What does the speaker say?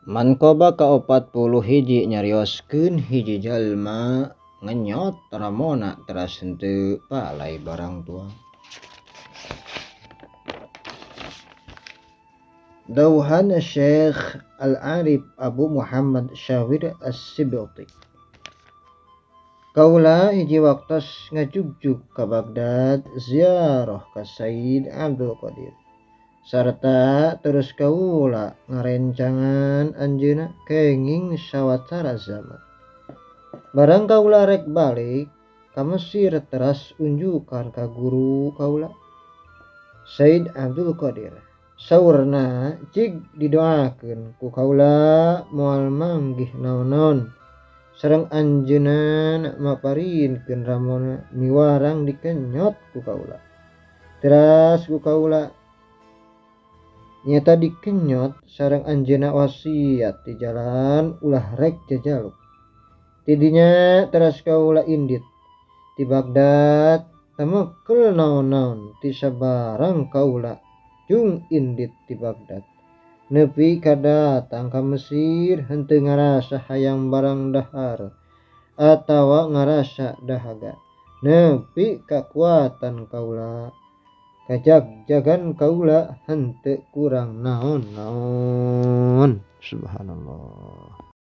Mankoba ka-40 hiji nyarioskeun hiji jalma ngenyot ramona teras henteu palai barang tua. Dauhan Syekh Al-Arif Abu Muhammad Syawir As-Sibti. Kaula hiji waktos ngajugjug ka Baghdad ziarah ka Sayyid Abdul Qadir. Sarta terus kaula ngarencangan anjeunna kenging sawatara zaman. Barang kaula rek balik ka Mesir teras unjukan ka guru kaula Sayyid Abdul Qadir. Saurna cig didoakeun ku kaula moal manggih naon-naon sareng anjeunna maparinkeun ramona miwarang dikenyot ku kaula. Teras ku kaula nyata dikenyot sareng anjeunna wasiat di jalan ulah rek jajaluk. Tidinya teras kaula indit di Baghdad tamekel naon-naon ti sabarang kaula jung indit di Baghdad. Nepi ka datang ka Mesir henteu ngarasa hayang barang dahar atawa ngarasa dahaga. Nepi kakuatan kaula kajag-jagan kaula henteu kurang naon-naon. Subhanallah.